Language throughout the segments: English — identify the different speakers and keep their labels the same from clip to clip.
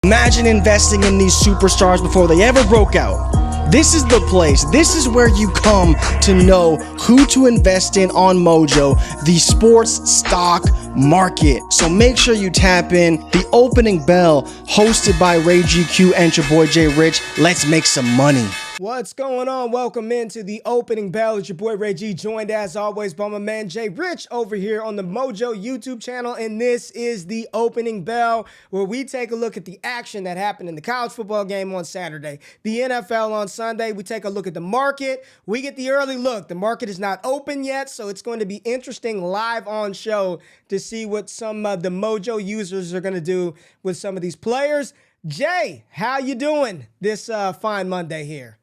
Speaker 1: Imagine investing in these superstars before they ever broke out. This is the place. This is where you come to know who to invest in on Mojo, the sports stock market. So make sure you tap in. The Opening Bell, hosted by Ray GQ and your boy Jay Rich. Let's make some money.
Speaker 2: What's going on? Welcome into the Opening Bell. It's your boy Ray G, joined as always by my man Jay Rich over here on the Mojo YouTube channel. And this is the Opening Bell, where we take a look at the action that happened in the college football game on Saturday, the NFL on Sunday. We take a look at the market. We get the early look. The market is not open yet, so it's going to be interesting live on show to see what some of the Mojo users are going to do with some of these players. Jay, how you doing this fine Monday here?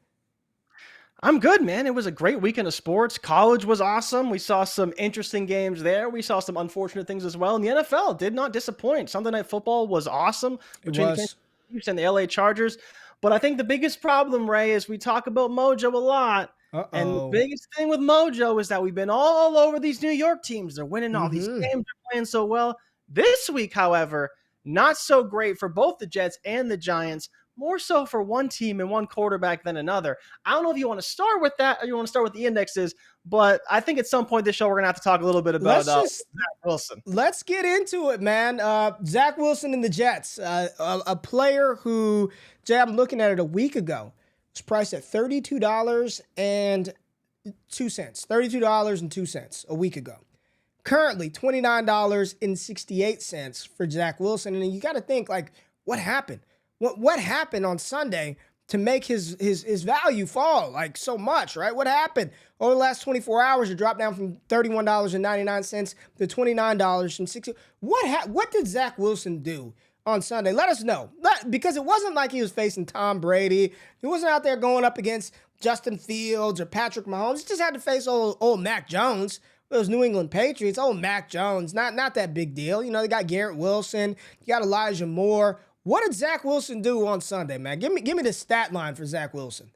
Speaker 3: I'm good, man. It was a great weekend of sports. College was awesome. We saw some interesting games there. We saw some unfortunate things as well. And the NFL did not disappoint. Sunday Night Football was awesome between the Chiefs and the LA Chargers. But I think the biggest problem, Ray, is we talk about Mojo a lot. And the biggest thing with Mojo is that we've been all over these New York teams. They're winning all these games. They're playing so well. This week, however, not so great for both the Jets and the Giants. More so for one team and one quarterback than another. I don't know if you want to start with that or you want to start with the indexes, but I think at some point this show we're going to have to talk a little bit about Zach Wilson.
Speaker 2: Let's get into it, man. Zach Wilson and the Jets, a player who, Jay, I'm looking at it a week ago, was priced at $32.02. $32.02 a week ago. Currently, $29.68 for Zach Wilson. And you got to think, like, what happened? What happened on Sunday to make his value fall like so much, right? What happened over the last 24 hours? It dropped down from $31.99 to $29.60. What did Zach Wilson do on Sunday? Let us know. Because it wasn't like he was facing Tom Brady. He wasn't out there going up against Justin Fields or Patrick Mahomes. He just had to face old Mac Jones. Those New England Patriots. Old Mac Jones. Not that big deal. You know, they got Garrett Wilson. You got Elijah Moore. What did Zach Wilson do on Sunday, man? Give me the stat line for Zach Wilson.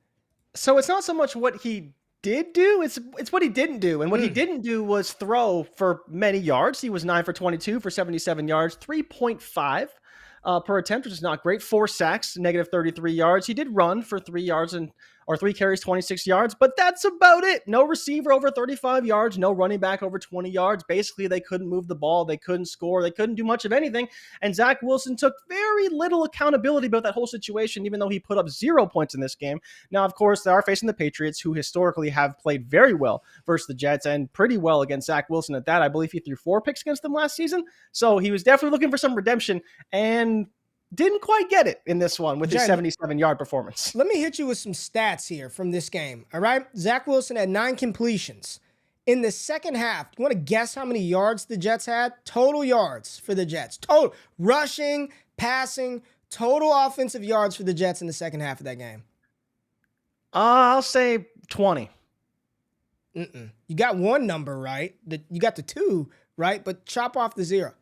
Speaker 3: So it's not so much what he did do, it's what he didn't do. And what he didn't do was throw for many yards. He was 9 for 22 for 77 yards, 3.5 per attempt, which is not great. 4 sacks, negative 33 yards. He did run for 3 yards or 3 carries, 26 yards, but that's about it. No receiver over 35 yards, no running back over 20 yards. Basically, they couldn't move the ball. They couldn't score. They couldn't do much of anything. And Zach Wilson took very little accountability about that whole situation, even though he put up 0 points in this game. Now, of course, they are facing the Patriots, who historically have played very well versus the Jets and pretty well against Zach Wilson at that. I believe he threw 4 picks against them last season. So he was definitely looking for some redemption and didn't quite get it in this one with his 77-yard performance.
Speaker 2: Let me hit you with some stats here from this game, all right? Zach Wilson had 9 completions. In the second half, you want to guess how many yards the Jets had? Total yards for the Jets. Total. Rushing, passing, total offensive yards for the Jets in the second half of that game.
Speaker 3: I'll say 20.
Speaker 2: You got one number right. You got the 2 right, but chop off the 0.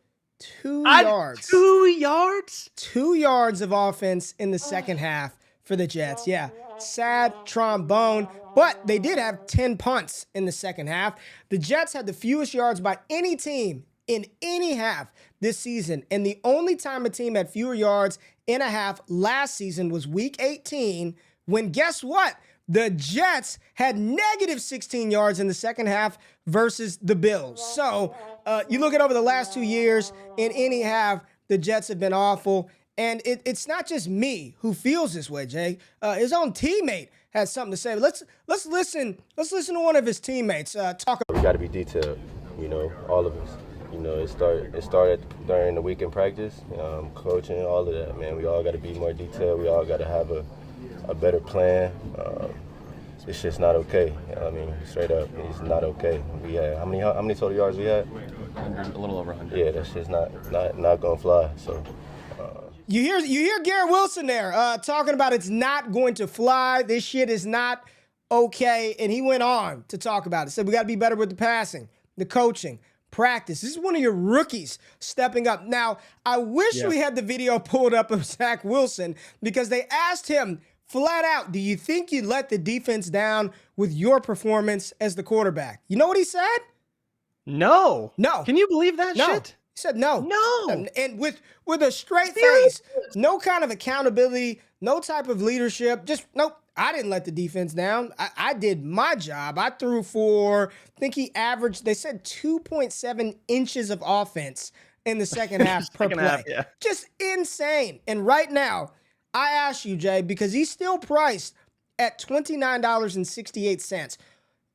Speaker 2: 2 yards.
Speaker 3: 2 yards?
Speaker 2: 2 yards of offense in the second half for the Jets. Yeah, sad trombone, but they did have 10 punts in the second half. The Jets had the fewest yards by any team in any half this season, and the only time a team had fewer yards in a half last season was Week 18, when guess what? The Jets had negative 16 yards in the second half versus the Bills. So you look at over the last 2 years, in any half, the Jets have been awful. And it's not just me who feels this way, Jay. His own teammate has something to say. But let's listen to one of his teammates talk.
Speaker 4: We got to be detailed, all of us. It started during the weekend practice, coaching, all of that, man. We all got to be more detailed. We all got to have a better plan. It's just not okay. I mean, straight up, it's not okay. We had how many total yards we had?
Speaker 5: 100, a little over 100.
Speaker 4: Yeah, that's just not gonna fly. So.
Speaker 2: You hear Garrett Wilson there talking about it's not going to fly. This shit is not okay, and he went on to talk about it. Said we got to be better with the passing, the coaching, practice. This is one of your rookies stepping up. Now, I wish we had the video pulled up of Zach Wilson, because they asked him flat out, do you think you'd let the defense down with your performance as the quarterback? You know what he said?
Speaker 3: No.
Speaker 2: No.
Speaker 3: Can you believe that shit?
Speaker 2: said no.
Speaker 3: No.
Speaker 2: And with a straight
Speaker 3: Seriously?
Speaker 2: face, no kind of accountability, no type of leadership. Just nope. I didn't let the defense down. I did my job. I threw for, I think he averaged, they said 2.7 inches of offense in the second half per play.
Speaker 3: Half, yeah.
Speaker 2: Just insane. And right now, I ask you, Jay, because he's still priced at $29.68.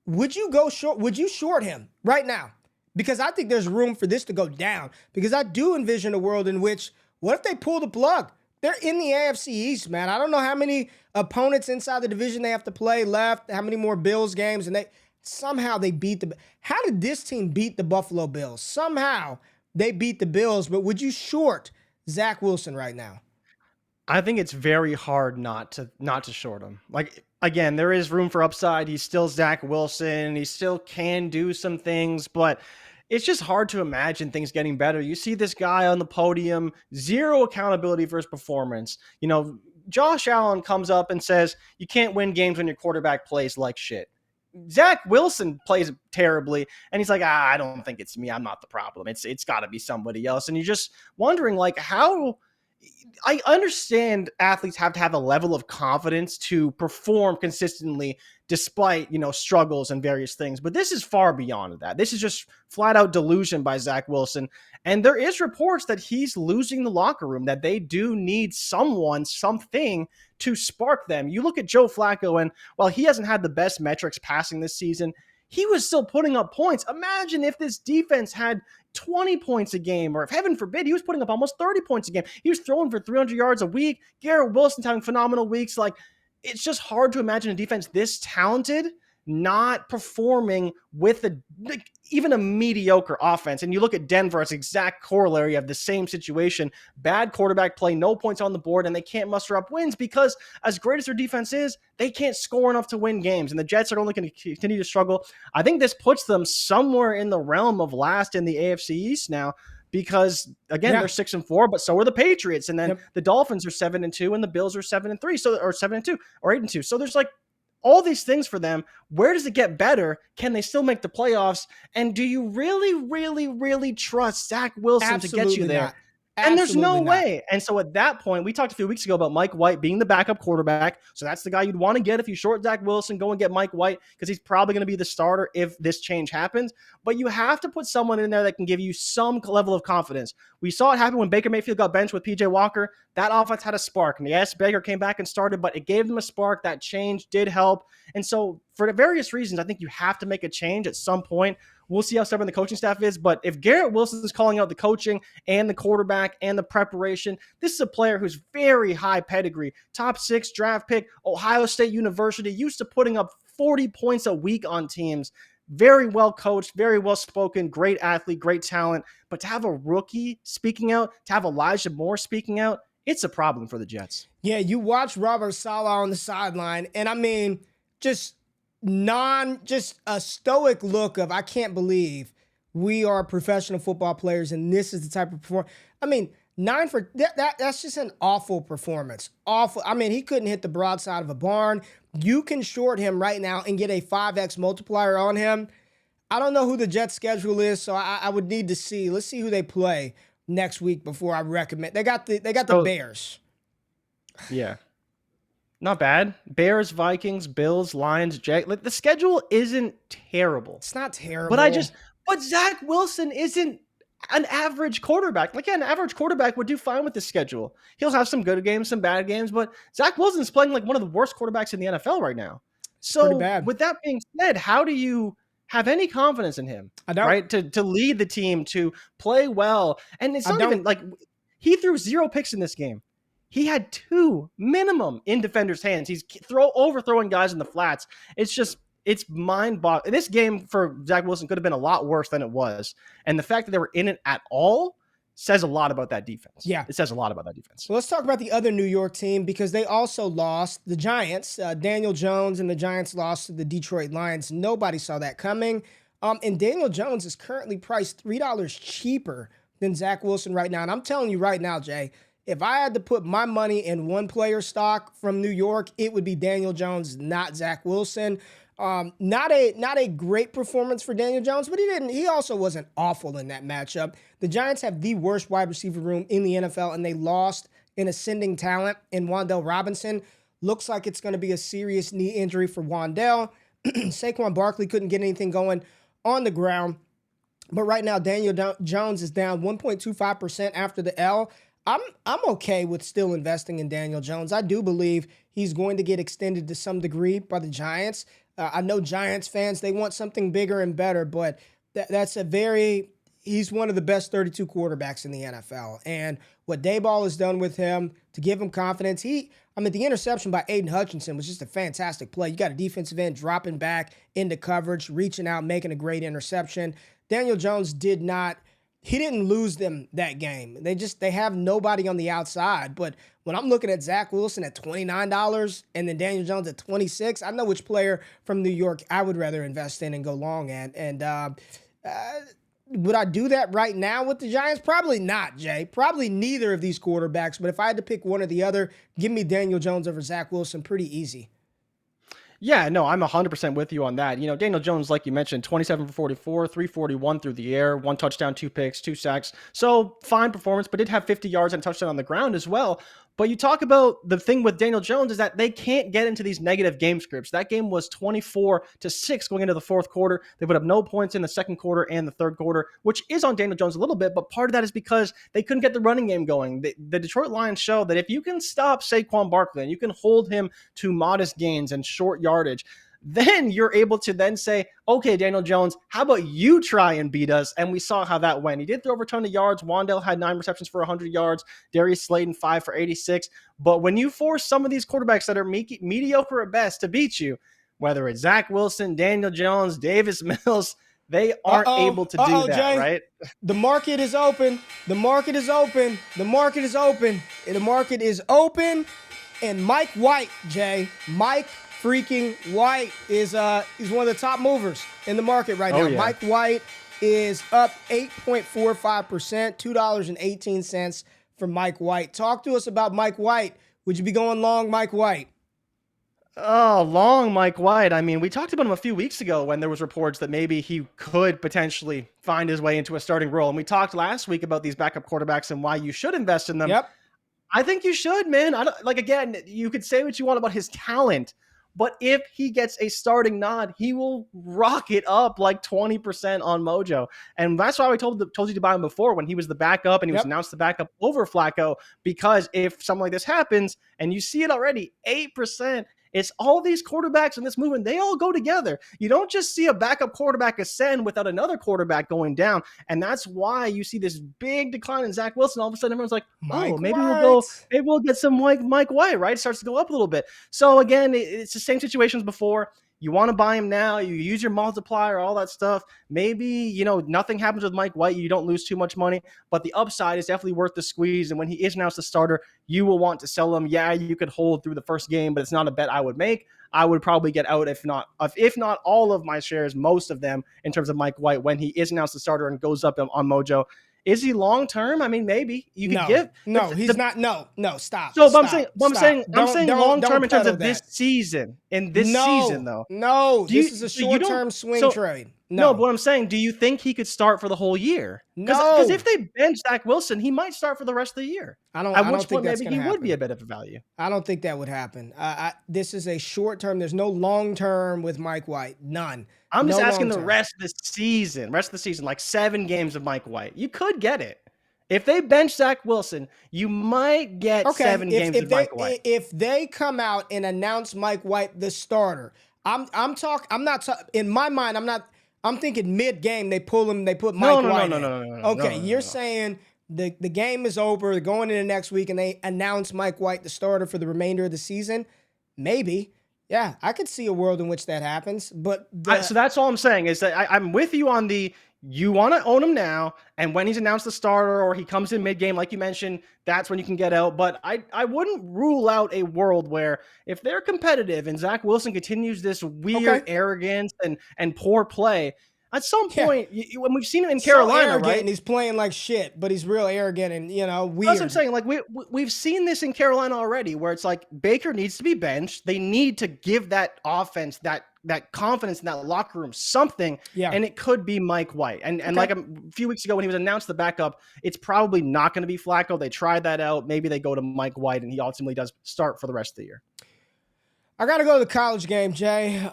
Speaker 2: Would you go short? Would you short him right now? Because I think there's room for this to go down. Because I do envision a world in which, what if they pull the plug? They're in the AFC East, man. I don't know how many opponents inside the division they have to play left, how many more Bills games, and somehow they beat the. How did this team beat the Buffalo Bills? Somehow they beat the Bills, but would you short Zach Wilson right now?
Speaker 3: I think it's very hard not to short him. Like, again, there is room for upside. He's still Zach Wilson. He still can do some things, but it's just hard to imagine things getting better. You see this guy on the podium, zero accountability for his performance. You know, Josh Allen comes up and says, you can't win games when your quarterback plays like shit. Zach Wilson plays terribly, and he's like, I don't think it's me. I'm not the problem. It's got to be somebody else. And you're just wondering, like, how... I understand athletes have to have a level of confidence to perform consistently despite, struggles and various things. But this is far beyond that. This is just flat out delusion by Zach Wilson. And there is reports that he's losing the locker room, that they do need something to spark them. You look at Joe Flacco, and while he hasn't had the best metrics passing this season, he was still putting up points. Imagine if this defense had 20 points a game, or if heaven forbid, he was putting up almost 30 points a game. He was throwing for 300 yards a week. Garrett Wilson's having phenomenal weeks. Like, it's just hard to imagine a defense this talented not performing with even a mediocre offense. And you look at Denver as exact corollary of the same situation. Bad quarterback play, no points on the board, and they can't muster up wins because, as great as their defense is, they can't score enough to win games. And the Jets are only going to continue to struggle. I think this puts them somewhere in the realm of last in the AFC East now, because again, they're 6-4, but so are the Patriots. And then the Dolphins are 7-2, and the Bills are 7-3, or 7-2, or 8-2. So there's like all these things for them. Where does it get better? Can they still make the playoffs? And do you really, really, really trust Zach Wilson to get you there?
Speaker 2: Not.
Speaker 3: And there's no
Speaker 2: Absolutely
Speaker 3: way. And so at that point, we talked a few weeks ago about Mike White being the backup quarterback. So that's the guy you'd want to get if you short Zach Wilson. Go and get Mike White, because he's probably going to be the starter if this change happens. But you have to put someone in there that can give you some level of confidence. We saw it happen when Baker Mayfield got benched with PJ Walker. That offense had a spark. And yes, Baker came back and started, but it gave them a spark. That change did help. And so for various reasons, I think you have to make a change at some point. We'll see how stubborn the coaching staff is. But if Garrett Wilson is calling out the coaching and the quarterback and the preparation, this is a player who's very high pedigree, top 6 draft pick, Ohio State University, used to putting up 40 points a week on teams. Very well coached, very well spoken, great athlete, great talent. But to have a rookie speaking out, to have Elijah Moore speaking out, it's a problem for the Jets.
Speaker 2: Yeah, you watch Robert Saleh on the sideline, and I mean, just a stoic look of, I can't believe we are professional football players and this is the type of performance. I mean, that's just an awful performance. Awful. I mean, he couldn't hit the broadside of a barn. You can short him right now and get a 5x multiplier on him. I don't know who the Jets schedule is, so I would need to see. Let's see who they play next week before I recommend. They got the Bears.
Speaker 3: Yeah. Not bad. Bears, Vikings, Bills, Lions, Jags. Like, the schedule isn't terrible.
Speaker 2: It's not terrible.
Speaker 3: But Zach Wilson isn't an average quarterback. Like, yeah, an average quarterback would do fine with the schedule. He'll have some good games, some bad games, but Zach Wilson's playing like one of the worst quarterbacks in the NFL right now. So with that being said, how do you have any confidence in him?
Speaker 2: I don't.
Speaker 3: Right? To lead the team, to play well. And it's not even like he threw 0 picks in this game. He had 2 minimum in defenders' hands. He's overthrowing guys in the flats. It's mind-boggling. This game for Zach Wilson could have been a lot worse than it was. And the fact that they were in it at all says a lot about that defense.
Speaker 2: Yeah.
Speaker 3: It says a lot about that defense.
Speaker 2: Well, let's talk about the other New York team, because they also lost. The Giants, Daniel Jones and the Giants lost to the Detroit Lions. Nobody saw that coming. And Daniel Jones is currently priced $3 cheaper than Zach Wilson right now. And I'm telling you right now, Jay, if I had to put my money in one player stock from New York, it would be Daniel Jones, not Zach Wilson. Not a great performance for Daniel Jones, but he also wasn't awful in that matchup. The Giants have the worst wide receiver room in the NFL, and they lost an ascending talent in Wan'Dale Robinson. Looks like it's going to be a serious knee injury for Wan'Dale. Saquon Barkley couldn't get anything going on the ground. But right now, Daniel Jones is down 1.25% after the L. I'm okay with still investing in Daniel Jones. I do believe he's going to get extended to some degree by the Giants. I know Giants fans, they want something bigger and better, but he's one of the best 32 quarterbacks in the NFL. And what Dayball has done with him to give him confidence, the interception by Hendon Hutchinson was just a fantastic play. You got a defensive end dropping back into coverage, reaching out, making a great interception. Daniel Jones didn't lose them that game. They have nobody on the outside. But when I'm looking at Zach Wilson at $29 and then Daniel Jones at $26, I know which player from New York I would rather invest in and go long at. And would I do that right now with the Giants? Probably not, Jay. Probably neither of these quarterbacks. But if I had to pick one or the other, give me Daniel Jones over Zach Wilson pretty easy.
Speaker 3: Yeah, no, I'm 100% with you on that. You know, Daniel Jones, like you mentioned, 27 for 44, 341 through the air, 1 touchdown, 2 picks, 2 sacks. So fine performance, but did have 50 yards and a touchdown on the ground as well. But you talk about the thing with Daniel Jones is that they can't get into these negative game scripts. That game was 24-6 going into the fourth quarter. They put up no points in the second quarter and the third quarter, which is on Daniel Jones a little bit, but part of that is because they couldn't get the running game going. The Detroit Lions show that if you can stop Saquon Barkley and you can hold him to modest gains and short yardage, then you're able to then say, okay, Daniel Jones, how about you try and beat us? And we saw how that went. He did throw over a ton of yards. Wan'Dale had 9 receptions for 100 yards. Darius Slayton, 5 for 86. But when you force some of these quarterbacks that are mediocre at best to beat you, whether it's Zach Wilson, Daniel Jones, Davis Mills, they aren't able to do that,
Speaker 2: Jay.
Speaker 3: right?
Speaker 2: The market is open. The market is open. The market is open. The market is open. And Mike White, Jay, Mike freaking White is he's one of the top movers in the market right now.
Speaker 3: Yeah.
Speaker 2: Mike White is up 8.45%, $2.18 for Mike White. Talk to us about Mike White. Would you be going long Mike White?
Speaker 3: Oh, long Mike White. I mean, we talked about him a few weeks ago when there was reports that maybe he could potentially find his way into a starting role. And we talked last week about these backup quarterbacks and why you should invest in them.
Speaker 2: Yep.
Speaker 3: I think you should, man. Again, you could say what you want about his talent, but if he gets a starting nod, he will rock it up like 20% on Mojo. And that's why we told you to buy him before when he was the backup and he was announced the backup over Flacco, because if something like this happens and you see it already, 8%, it's all these quarterbacks in this movement. They all go together. You don't just see a backup quarterback ascend without another quarterback going down. And that's why you see this big decline in Zach Wilson. All of a sudden, everyone's like, maybe we'll get some Mike White, right? It starts to go up a little bit. So again, it's the same situation as before. You want to buy him now. You use your multiplier, all that stuff. Maybe, nothing happens with Mike White. You don't lose too much money, but the upside is definitely worth the squeeze. And when he is announced the starter, you will want to sell him. Yeah, you could hold through the first game, but it's not a bet I would make. I would probably get out if not all of my shares, most of them, in terms of Mike White when he is announced the starter and goes up on Mojo. Is he long term? I mean, maybe you could give.
Speaker 2: No, he's not. No, stop.
Speaker 3: So,
Speaker 2: stop,
Speaker 3: I'm saying long term in terms of
Speaker 2: that.
Speaker 3: this season. In this season, though.
Speaker 2: No, this is a short term swing trade. No,
Speaker 3: but what I'm saying, do you think he could start for the whole year?
Speaker 2: No,
Speaker 3: because if they bench Zach Wilson, he might start for the rest of the year.
Speaker 2: I don't think that's
Speaker 3: maybe he would be a bit of a value.
Speaker 2: I don't think that would happen. This is a short term. There's no long term with Mike White. None.
Speaker 3: I'm just asking the rest of the season, like 7 games of Mike White. You could get it. If they bench Zach Wilson, you might get 7 games of Mike White.
Speaker 2: If they come out and announce Mike White the starter, I'm thinking mid-game they pull him, they put Mike White in.
Speaker 3: No.
Speaker 2: Okay, you're saying the game is over, they're going into next week, and they announce Mike White the starter for the remainder of the season? Maybe. Yeah, I could see a world in which that happens. But
Speaker 3: so that's all I'm saying is that I'm with you on you want to own him now, and when he's announced the starter or he comes in mid-game, like you mentioned, that's when you can get out. But I wouldn't rule out a world where if they're competitive and Zach Wilson continues this weird arrogance and poor play, At some
Speaker 2: Yeah.
Speaker 3: point, when we've seen him in Carolina,
Speaker 2: arrogant,
Speaker 3: right?
Speaker 2: and he's playing like shit, but he's real arrogant and weird.
Speaker 3: That's what I'm saying. Like we've seen this in Carolina already, where it's like Baker needs to be benched. They need to give that offense that confidence in that locker room something.
Speaker 2: Yeah.
Speaker 3: And it could be Mike White. And like a few weeks ago when he was announced the backup, it's probably not going to be Flacco. They tried that out. Maybe they go to Mike White, and he ultimately does start for the rest of the year.
Speaker 2: I got to go to the college game, Jay.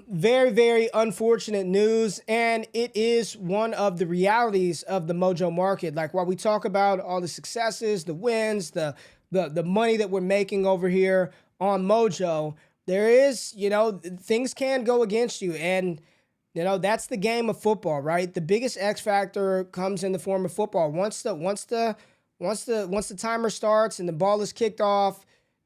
Speaker 2: Very, very unfortunate news, and it is one of the realities of the Mojo market. Like, while we talk about all the successes, the wins, the money that we're making over here on Mojo, there is, things can go against you, and that's the game of football, right? The biggest X factor comes in the form of football. Once the timer starts and the ball is kicked off,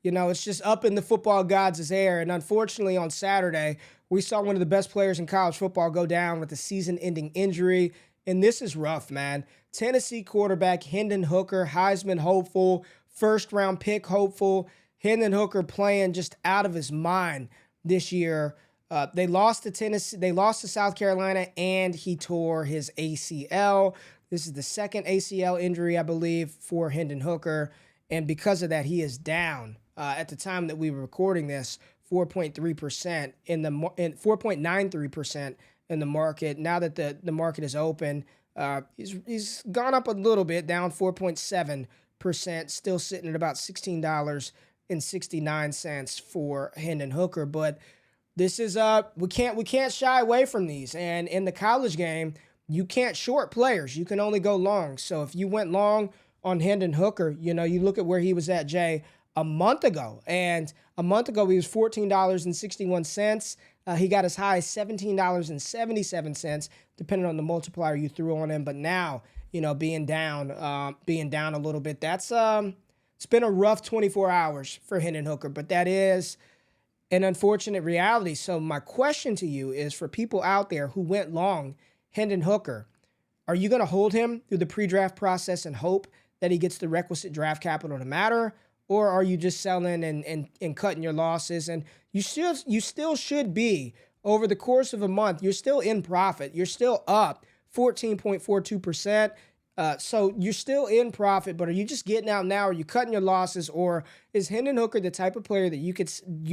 Speaker 2: it's just up in the football gods' air. And unfortunately, on Saturday, we saw one of the best players in college football go down with a season-ending injury. And this is rough, man. Tennessee quarterback Hendon Hooker, Heisman hopeful, first-round pick hopeful. Hendon Hooker playing just out of his mind this year. They lost to Tennessee. They lost to South Carolina, and he tore his ACL. This is the second ACL injury, I believe, for Hendon Hooker. And because of that, he is down. At the time that we were recording this, 4.3% in the 4.93% in the market. Now that the market is open, he's gone up a little bit, down 4.7%, still sitting at about $16.69 for Hendon Hooker. But this is we can't shy away from these. And in the college game, you can't short players. You can only go long. So if you went long on Hendon Hooker, you look at where he was at, Jay, a month ago. And a month ago, he was $14.61. He got as high as $17.77, depending on the multiplier you threw on him. But now, being down a little bit, that's it's been a rough 24 hours for Hendon Hooker. But that is an unfortunate reality. So my question to you is, for people out there who went long Hendon Hooker, are you going to hold him through the pre-draft process and hope that he gets the requisite draft capital to matter? Or are you just selling and cutting your losses? And you still should be, over the course of a month, you're still in profit. You're still up 14.42%. So you're still in profit, but are you just getting out now? Are you cutting your losses? Or is Hendon Hooker the type of player that you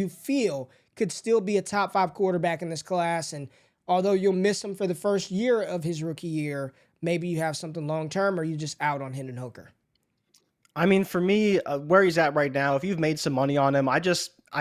Speaker 2: feel could still be a top 5 quarterback in this class? And although you'll miss him for the first year of his rookie year, maybe you have something long-term, or are you just out on Hendon Hooker?
Speaker 3: I mean, for me, where he's at right now, if you've made some money on him, I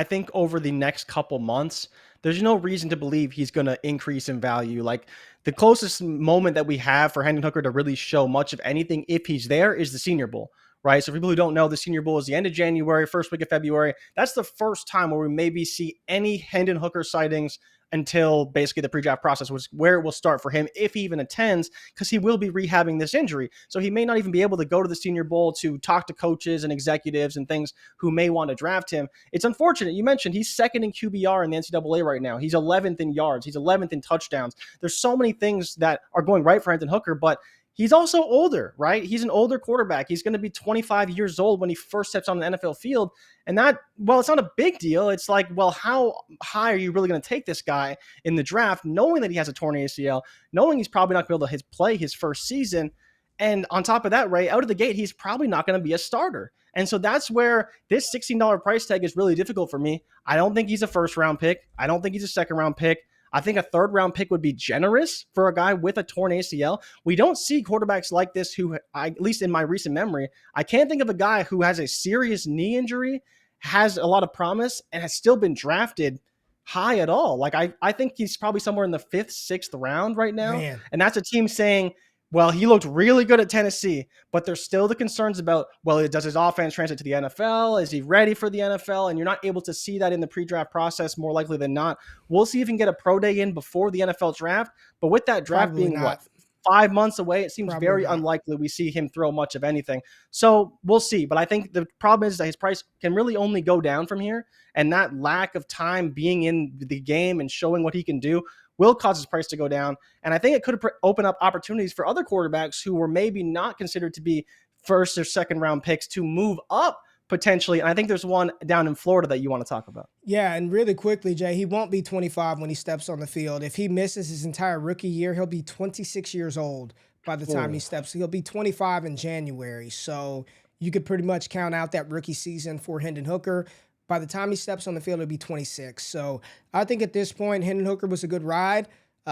Speaker 3: think over the next couple months, there's no reason to believe he's going to increase in value. Like, the closest moment that we have for Hendon Hooker to really show much of anything, if he's there, is the Senior Bowl, right? So for people who don't know, the Senior Bowl is the end of January, first week of February. That's the first time where we maybe see any Hendon Hooker sightings until basically the pre-draft process, was where it will start for him, if he even attends, because he will be rehabbing this injury. So he may not even be able to go to the Senior Bowl to talk to coaches and executives and things who may want to draft him. It's unfortunate. You mentioned he's second in QBR in the NCAA right now. He's 11th in yards. He's 11th in touchdowns. There's so many things that are going right for Hendon Hooker, but he's also older, right? He's an older quarterback. He's going to be 25 years old when he first steps on the NFL field. And that, well, it's not a big deal. It's like, well, how high are you really going to take this guy in the draft, knowing that he has a torn ACL, knowing he's probably not going to be able to play his first season? And on top of that, right, out of the gate, he's probably not going to be a starter. And so that's where this $16 price tag is really difficult for me. I don't think he's a first-round pick. I don't think he's a second-round pick. I think a third-round pick would be generous for a guy with a torn ACL. We don't see quarterbacks like this who, at least in my recent memory, I can't think of a guy who has a serious knee injury, has a lot of promise, and has still been drafted high at all. Like, I think he's probably somewhere in the 5th, 6th round right now. Man. And that's a team saying, well, he looked really good at Tennessee, but there's still the concerns about, well, does his offense translate to the NFL? Is he ready for the NFL? And you're not able to see that in the pre-draft process, more likely than not. We'll see if he can get a pro day in before the NFL draft. But with that draft probably being, not. 5 months away, it seems probably very not. Unlikely we see him throw much of anything. So we'll see. But I think the problem is that his price can really only go down from here. And that lack of time being in the game and showing what he can do will cause his price to go down. And I think it could open up opportunities for other quarterbacks who were maybe not considered to be first or second round picks to move up potentially. And I think there's one down in Florida that you want to talk about.
Speaker 2: Yeah, and really quickly, Jay, he won't be 25 when he steps on the field. If he misses his entire rookie year, he'll be 26 years old by the time he steps. He'll be 25 in January. So you could pretty much count out that rookie season for Hendon Hooker. By the time he steps on the field, he'll be 26. So I think at this point, Hendon Hooker was a good ride.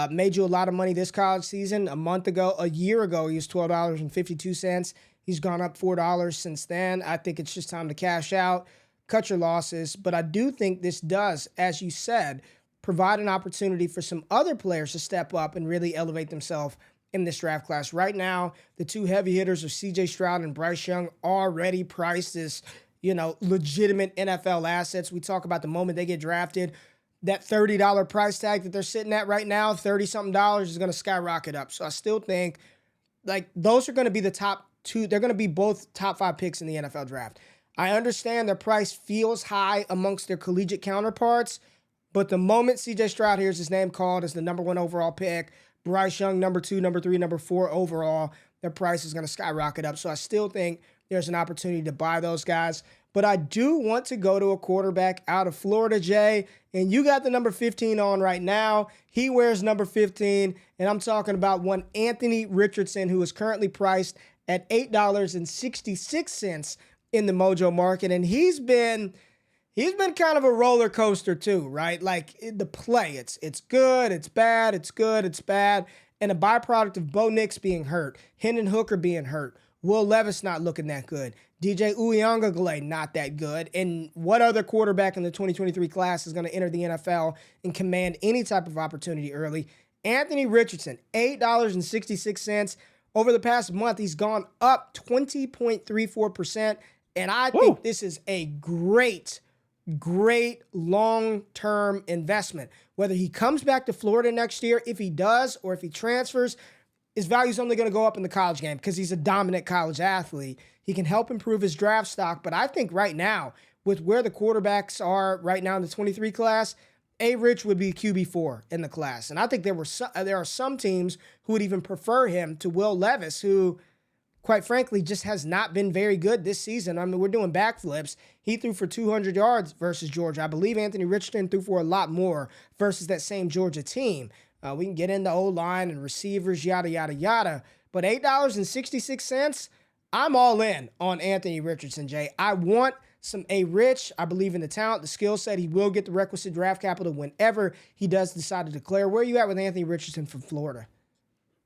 Speaker 2: Made you a lot of money this college season. A year ago, he was $12.52. He's gone up $4 since then. I think it's just time to cash out, cut your losses. But I do think this does, as you said, provide an opportunity for some other players to step up and really elevate themselves in this draft class. Right now, the two heavy hitters of C.J. Stroud and Bryce Young already priced as, legitimate NFL assets. We talk about the moment they get drafted. That $30 price tag that they're sitting at right now, $30-something is going to skyrocket up. So I still think those are going to be the top two. They're going to be both top 5 picks in the NFL draft. I understand their price feels high amongst their collegiate counterparts, but the moment C.J. Stroud hears his name called as the number 1 overall pick, Bryce Young, number 2, number 3, number 4 overall, their price is going to skyrocket up. So I still think there's an opportunity to buy those guys. But I do want to go to a quarterback out of Florida, Jay, and you got the number 15 on right now. He wears number 15, and I'm talking about one Anthony Richardson, who is currently priced at $8.66 in the Mojo market, and he's been kind of a roller coaster too, right? Like the play, it's good, it's bad, it's good, it's bad, and a byproduct of Bo Nix being hurt, Hendon Hooker being hurt, Will Levis not looking that good, DJ Uiagalelei not that good, and what other quarterback in the 2023 class is going to enter the NFL and command any type of opportunity early? Anthony Richardson, $8.66. Over the past month, he's gone up 20.34%, and I think this is a great long-term investment. Whether he comes back to Florida next year, if he does, or if he transfers, his value is only going to go up in the college game because he's a dominant college athlete. He can help improve his draft stock, but I think right now, with where the quarterbacks are right now in the 23 class, A-Rich would be QB4 in the class. And I think there are some teams who would even prefer him to Will Levis, who, quite frankly, just has not been very good this season. I mean, we're doing backflips. He threw for 200 yards versus Georgia. I believe Anthony Richardson threw for a lot more versus that same Georgia team. We can get into O-line and receivers, yada, yada, yada. But $8.66, I'm all in on Anthony Richardson, Jay. I want some A-Rich. I believe in the talent, the skill set. He will get the requisite draft capital whenever he does decide to declare. Where are you at with Anthony Richardson from Florida?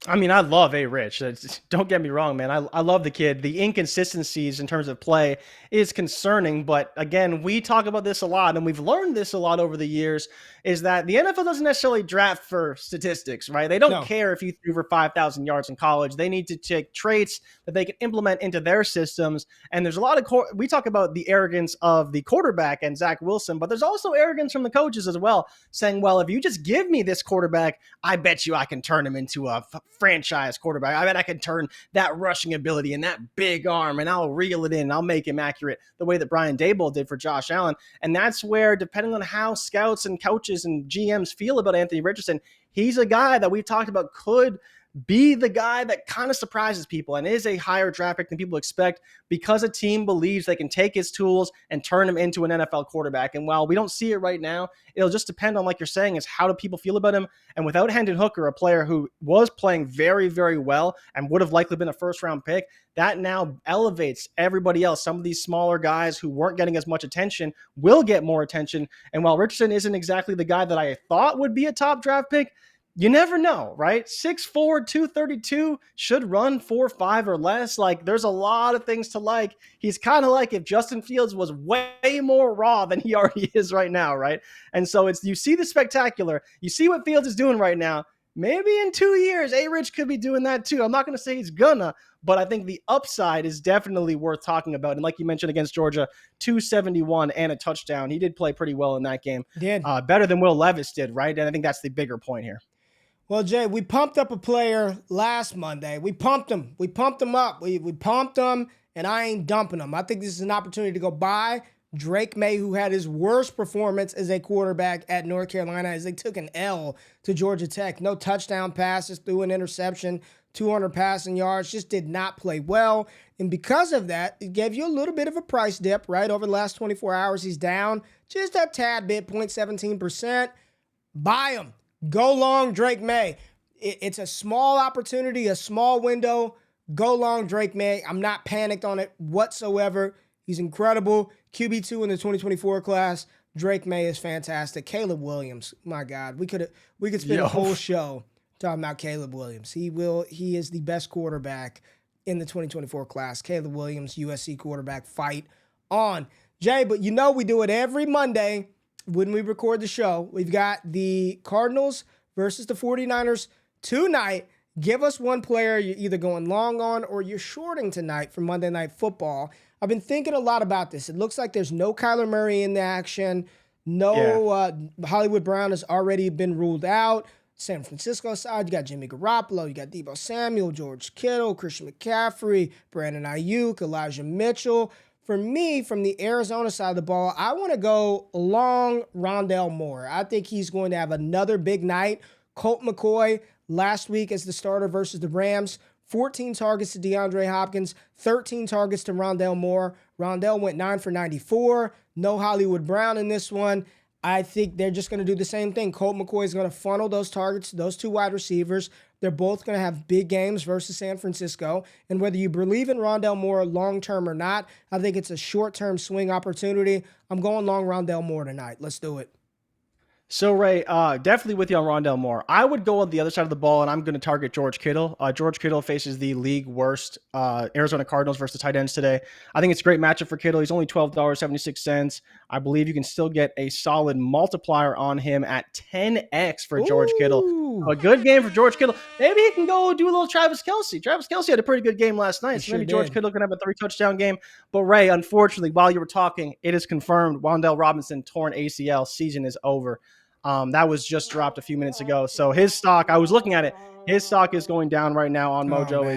Speaker 3: I mean, I love A-Rich. Don't get me wrong, man. I love the kid. The inconsistencies in terms of play is concerning. But again, we talk about this a lot, and we've learned this a lot over the years, is that the NFL doesn't necessarily draft for statistics, right? They don't care if you threw for 5,000 yards in college. They need to take traits that they can implement into their systems. And there's a lot of we talk about the arrogance of the quarterback and Zach Wilson, but there's also arrogance from the coaches as well, saying, well, if you just give me this quarterback, I bet you I can turn him into a franchise quarterback. I bet I can turn that rushing ability and that big arm, and I'll reel it in. I'll make him accurate the way that Brian Daboll did for Josh Allen. And that's where, depending on how scouts and coaches and GMs feel about Anthony Richardson, he's a guy that we've talked about could be the guy that kind of surprises people and is a higher draft pick than people expect because a team believes they can take his tools and turn him into an NFL quarterback. And while we don't see it right now, it'll just depend on, like you're saying, is how do people feel about him? And without Hendon Hooker, a player who was playing very, very well and would have likely been a first-round pick, that now elevates everybody else. Some of these smaller guys who weren't getting as much attention will get more attention. And while Richardson isn't exactly the guy that I thought would be a top draft pick, you never know, right? 6'4", 232, should run 4.5 or less. Like, there's a lot of things to like. He's kind of like if Justin Fields was way more raw than he already is right now, right? And so you see the spectacular. You see what Fields is doing right now. Maybe in 2 years, A-Rich could be doing that too. I'm not going to say he's gonna, but I think the upside is definitely worth talking about. And like you mentioned against Georgia, 271 and a touchdown. He did play pretty well in that game. Better than Will Levis did, right? And I think that's the bigger point here.
Speaker 2: Well, Jay, we pumped up a player last Monday. We pumped him. We pumped him up. We pumped him, and I ain't dumping him. I think this is an opportunity to go buy Drake May, who had his worst performance as a quarterback at North Carolina as they took an L to Georgia Tech. No touchdown passes, threw an interception, 200 passing yards, just did not play well. And because of that, it gave you a little bit of a price dip, right? Over the last 24 hours, he's down just a tad bit, 0.17%. Buy him. Go long, Drake May. It's a small opportunity, a small window. Go long, Drake May. I'm not panicked on it whatsoever. He's incredible. QB2 in the 2024 class. Drake May is fantastic. Caleb Williams, my God, we could spend a whole show talking about Caleb Williams. He is the best quarterback in the 2024 class. Caleb Williams, USC quarterback, fight on. Jay, but you know we do it every Monday when we record the show. We've got the Cardinals versus the 49ers tonight. Give us one player you're either going long on or you're shorting tonight for Monday Night Football. I've been thinking a lot about this. It looks like there's no Kyler Murray in the action. Hollywood Brown has already been ruled out. San Francisco side, you got Jimmy Garoppolo, you got Deebo Samuel, George Kittle, Christian McCaffrey, Brandon Ayuk, Elijah Mitchell. For me, from the Arizona side of the ball, I want to go long Rondale Moore. I think he's going to have another big night. Colt McCoy last week as the starter versus the Rams. 14 targets to DeAndre Hopkins, 13 targets to Rondale Moore. Rondale went 9 for 94. No Hollywood Brown in this one. I think they're just going to do the same thing. Colt McCoy is going to funnel those targets to those two wide receivers. They're both going to have big games versus San Francisco. And whether you believe in Rondale Moore long-term or not, I think it's a short-term swing opportunity. I'm going long Rondale Moore tonight. Let's do it.
Speaker 3: So, Ray, definitely with you on Rondale Moore. I would go on the other side of the ball, and I'm going to target George Kittle. George Kittle faces the league worst Arizona Cardinals versus tight ends today. I think it's a great matchup for Kittle. He's only $12.76. I believe you can still get a solid multiplier on him at 10x for George Kittle. A good game for George Kittle. Maybe he can go do a little Travis Kelce. Travis Kelce had a pretty good game last night, so maybe George Kittle can have a 3-touchdown game. But, Ray, unfortunately, while you were talking, it is confirmed Wan'Dale Robinson torn ACL. Season is over. That was just dropped a few minutes ago. So his stock, I was looking at it, his stock is going down right now on Mojo.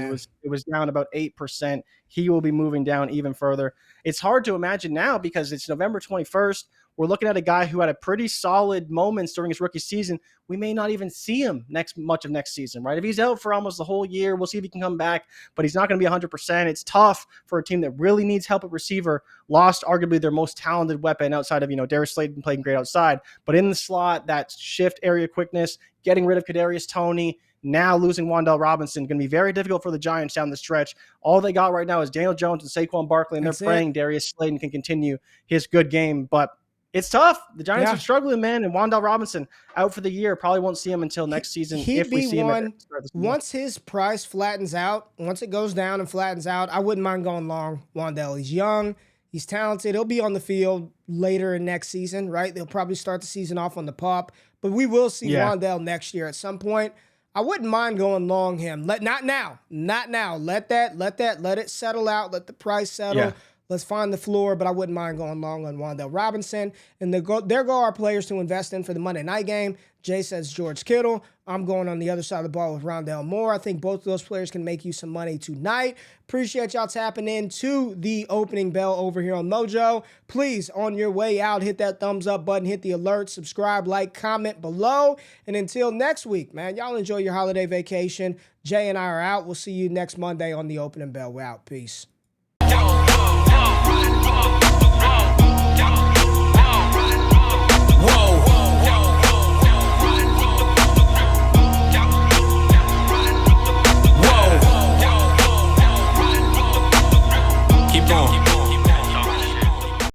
Speaker 3: It was down about 8%. He will be moving down even further. It's hard to imagine now because it's November 21st. We're looking at a guy who had a pretty solid moments during his rookie season. We may not even see him much of next season, right? If he's out for almost the whole year, we'll see if he can come back, but he's not going to be 100%. It's tough for a team that really needs help at receiver, lost arguably their most talented weapon outside of, Darius Slayton playing great outside, but in the slot, that shift area quickness, getting rid of Kadarius Toney, now losing Wan'Dale Robinson, going to be very difficult for the Giants down the stretch. All they got right now is Daniel Jones and Saquon Barkley, and they're praying Darius Slayton can continue his good game, but it's tough. The Giants are struggling, man, and Wan'Dale Robinson out for the year. Probably won't see him until next season if we see him.
Speaker 2: Once his price flattens out, once it goes down and flattens out, I wouldn't mind going long Wan'Dale. He's young. He's talented. He'll be on the field later in next season, right? They'll probably start the season off on the pup, but we will see Wan'Dale next year at some point. I wouldn't mind going long him. Not now. Let it settle out. Let the price settle. Yeah. Let's find the floor, but I wouldn't mind going long on Wan'Dale Robinson. And there go our players to invest in for the Monday night game. Jay says George Kittle. I'm going on the other side of the ball with Rondale Moore. I think both of those players can make you some money tonight. Appreciate y'all tapping in to the opening bell over here on Mojo. Please, on your way out, hit that thumbs up button, hit the alert, subscribe, like, comment below. And until next week, man, y'all enjoy your holiday vacation. Jay and I are out. We'll see you next Monday on the opening bell. We're out. Peace.